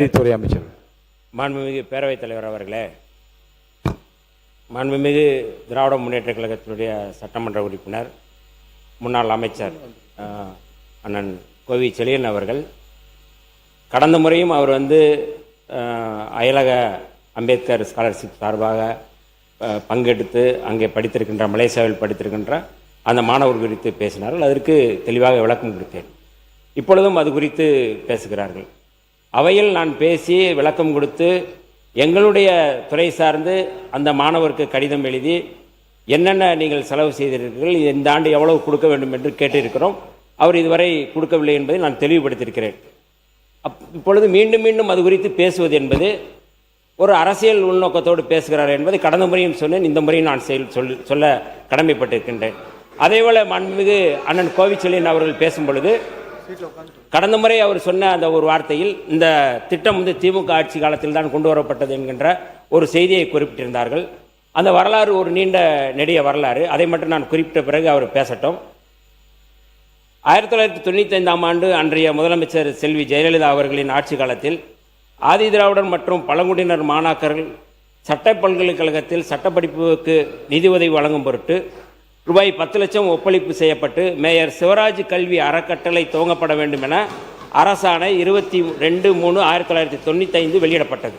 துறை அமைச்சர். மாண்புமிகு பேரவைத் தலைவர் அவர்களே, மாண்புமிகு திராவிட முன்னேற்ற கழகத்தினுடைய சட்டமன்ற உறுப்பினர் முன்னாள் அமைச்சர் அண்ணன் கோவி செழியன் அவர்கள் கடந்த முறையும் அவர் அயலக அம்பேத்கர் ஸ்காலர்ஷிப் சார்பாக பங்கெடுத்து அங்கே படித்திருக்கின்ற மலேசியாவில் படித்திருக்கின்ற அந்த மாணவர் குறித்து பேசினார்கள். அதற்கு தெளிவாக விளக்கம் கொடுத்தேன். இப்பொழுதும் அது குறித்து பேசுகிறார்கள். அவையில் நான் பேசி விளக்கம் கொடுத்து எங்களுடைய துறை சார்ந்து அந்த மாணவருக்கு கடிதம் எழுதி என்னென்ன நீங்கள் செலவு செய்திருக்கிறீர்கள், இந்த ஆண்டு எவ்வளவு கொடுக்க வேண்டும் என்று கேட்டிருக்கிறோம். அவர் இதுவரை கொடுக்கவில்லை என்பதை நான் தெளிவுபடுத்தியிருக்கிறேன். இப்பொழுது மீண்டும் மீண்டும் அது குறித்து பேசுவது என்பது ஒரு அரசியல் உள்நோக்கத்தோடு பேசுகிறார் என்பதை கடந்த முறையும் சொன்னேன், இந்த முறையும் நான் சொல்ல கடமைப்பட்டிருக்கின்றேன். அதேபோல மாண்புமிகு அண்ணன் கோவிச்செழியன் அவர்கள் பேசும் பொழுது கடந்த முறை அவர் சொன்ன அந்த ஒரு வார்த்தையில் இந்த திட்டம் திமுக ஆட்சி காலத்தில் தான் கொண்டு வரப்பட்டது என்கின்ற ஒரு செய்தியை குறிப்பிட்டிருந்தார்கள். அந்த வரலாறு ஒரு நீண்ட நெடிய வரலாறு. அதை மட்டும் நான் குறிப்பிட்ட பிறகு அவர் பேசட்டும். 1995ஆம் ஆண்டு அன்றைய முதலமைச்சர் செல்வி ஜெயலலிதா அவர்களின் ஆட்சி காலத்தில் ஆதி திராவிடர் மற்றும் பழங்குடியினர் மாணாக்கர்கள் சட்ட பல்கலைக்கழகத்தில் சட்டப்படிப்புக்கு நிதி உதவி வழங்கும் பொருட்டு ரூபாய் 10 லட்சம் ஒப்பளிப்பு செய்யப்பட்டு மேயர் சிவராஜ் கல்வி அறக்கட்டளை துவங்கப்பட வேண்டும் என அரசாணை 22/3/1995 வெளியிடப்பட்டது.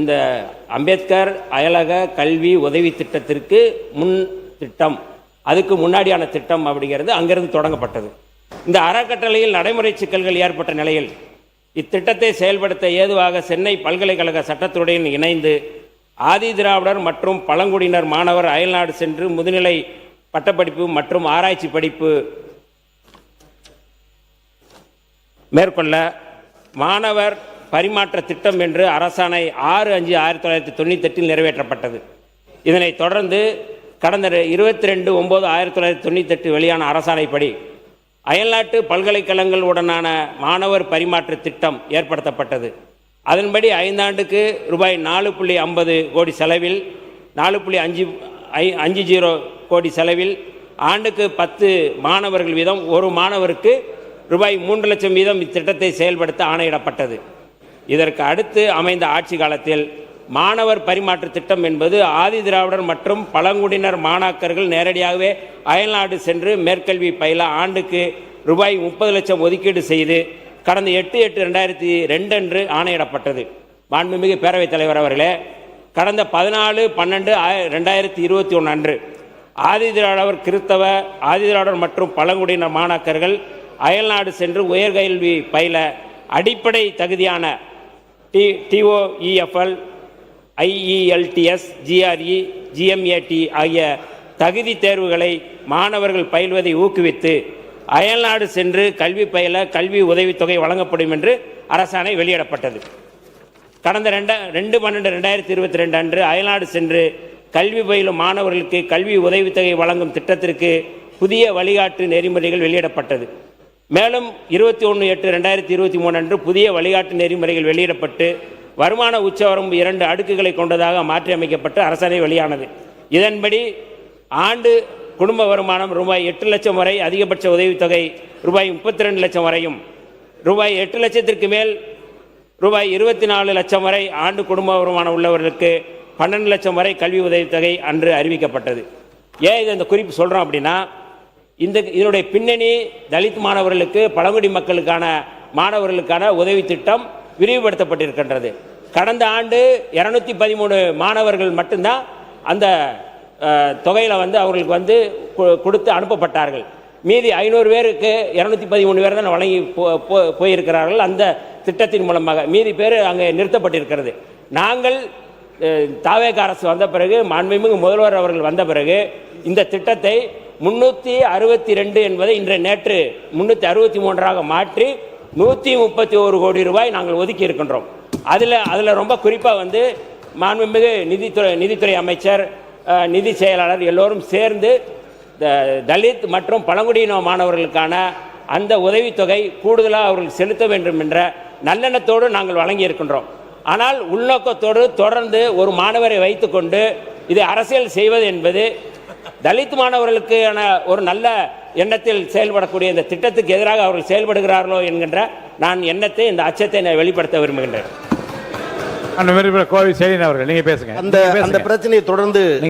இந்த அம்பேத்கர் அயலக கல்வி உதவி திட்டத்திற்கு முன் திட்டம், அதுக்கு முன்னாடியான திட்டம் அப்படிங்கிறது அங்கிருந்து தொடங்கப்பட்டது. இந்த அறக்கட்டளையில் நடைமுறை சிக்கல்கள் ஏற்பட்ட நிலையில் இத்திட்டத்தை செயல்படுத்த ஏதுவாக சென்னை பல்கலைக்கழக சட்டத்துறையுடன் இணைந்து ஆதி திராவிடர் மற்றும் பழங்குடியினர் மாணவர் அயல்நாடு சென்று முதுநிலை பட்டப்படிப்பு மற்றும் ஆராய்ச்சி படிப்பு மேற்கொள்ள மாணவர் பரிமாற்ற திட்டம் என்று அரசாணை 6/5/1998 நிறைவேற்றப்பட்டது. இதனைத் தொடர்ந்து கடந்த 22/9/1998 வெளியான அரசாணைப்படி அயல்நாட்டு பல்கலைக்கழகங்களுடனான மாணவர் பரிமாற்ற திட்டம் ஏற்படுத்தப்பட்டது. அதன்படி 5 ஆண்டுக்கு ரூபாய் 4.50 கோடி செலவில் 4.50 கோடி செலவில் ஆண்டுக்கு 10 மாணவர்கள் வீதம் ஒரு மாணவருக்கு ரூபாய் 3 லட்சம் வீதம் இத்திட்டத்தை செயல்படுத்த ஆணையிடப்பட்டது. இதற்கு அடுத்து அமைந்த ஆட்சி காலத்தில் மாணவர் பரிமாற்ற திட்டம் என்பது ஆதி திராவிடர் மற்றும் பழங்குடியினர் மாணாக்கர்கள் நேரடியாகவே அயல்நாடு சென்று மேற்கல்வி பயில ஆண்டுக்கு ரூபாய் 30 லட்சம் ஒதுக்கீடு செய்து கடந்த 8/8/2002 அன்று ஆணையிடப்பட்டது. மாண்புமிகு பேரவைத் தலைவர் அவர்களே, கடந்த 14/12/2021 அன்று ஆதி திராவிடர் கிறிஸ்தவ ஆதி திராவிடர் மற்றும் பழங்குடியினர் மாணாக்கர்கள் அயல்நாடு சென்று உயர்கல்வி பயில அடிப்படை தகுதியான TOEFL, IELTS, GRE, GMAT ஆகிய தகுதி தேர்வுகளை மாணவர்கள் பயில்வதை ஊக்குவித்து அயல்நாடு சென்று கல்வி பயில கல்வி உதவித்தொகை வழங்கப்படும் என்று அரசாணை வெளியிடப்பட்டது. கடந்த 2/12/2022 அன்று அயல்நாடு சென்று கல்வி பயிலும் மாணவர்களுக்கு கல்வி உதவித்தொகை வழங்கும் திட்டத்திற்கு புதிய வழிகாட்டு நெறிமுறைகள் வெளியிடப்பட்டது. மேலும் 21/8/2023 அன்று புதிய வழிகாட்டு நெறிமுறைகள் வெளியிடப்பட்டு வருமான உச்சவரம்பு 2 அடுக்குகளை கொண்டதாக மாற்றியமைக்கப்பட்டு அரசாணை வெளியானது. இதன்படி ஆண்டு குடும்ப வருமானம் ரூபாய் 8 லட்சம் வரை அதிகபட்ச உதவித்தொகை ரூபாய் 32 லட்சம் வரையும், ரூபாய் 8 லட்சத்திற்கு மேல் ரூபாய் 24 லட்சம் வரை ஆண்டு குடும்ப வருமானம் உள்ளவர்களுக்கு 12 லட்சம் வரை கல்வி உதவித்தொகை அன்று அறிவிக்கப்பட்டது. ஏன் இந்த குறிப்பு சொல்கிறோம் அப்படின்னா, இதனுடைய பின்னணி தலித் மாணவர்களுக்கு பழங்குடி மக்களுக்கான மாணவர்களுக்கான உதவி திட்டம் விரிவுபடுத்தப்பட்டிருக்கின்றது. கடந்த ஆண்டு 213 மாணவர்கள் மட்டும்தான் அந்த தொகையில் அவர்களுக்கு கொடுத்து அனுப்பப்பட்டார்கள். மீதி 500 பேருக்கு 213 பேர் தான் வழங்கி போயிருக்கிறார்கள். அந்த திட்டத்தின் மூலமாக மீதி பேர் அங்கே நிறுத்தப்பட்டிருக்கிறது. நாங்கள் தாவேக அரசு வந்த பிறகு, மாண்புமிகு முதல்வர் அவர்கள் வந்த பிறகு இந்த திட்டத்தை 362 என்பதை நேற்று 363ஆக மாற்றி 131 கோடி ரூபாய் நாங்கள் ஒதுக்கி இருக்கின்றோம். அதில் ரொம்ப குறிப்பாக மாண்புமிகு நிதித்துறை அமைச்சர், நிதி செயலாளர் எல்லோரும் சேர்ந்து தலித் மற்றும் பழங்குடியின மாணவர்களுக்கான அந்த உதவித்தொகை கூடுதலாக அவர்கள் செலுத்த வேண்டும் என்ற நல்லெண்ணத்தோடு நாங்கள் வழங்கி இருக்கின்றோம். ஆனால் உள்நோக்கத்தோடு தொடர்ந்து ஒரு மாணவரை வைத்துக்கொண்டு இதை அரசியல் செய்வது என்பது தலித் மாணவர்களுக்கான ஒரு நல்ல எண்ணத்தில் செயல்படக்கூடிய இந்த திட்டத்துக்கு எதிராக அவர்கள் செயல்படுகிறார்களோ என்கின்ற நான் எண்ணத்தை இந்த அச்சத்தை நான் வெளிப்படுத்த விரும்புகின்றேன். கோவை செழியன் அவர்கள் நீங்க பேசுங்க. அந்த பிரச்சனையை தொடர்ந்து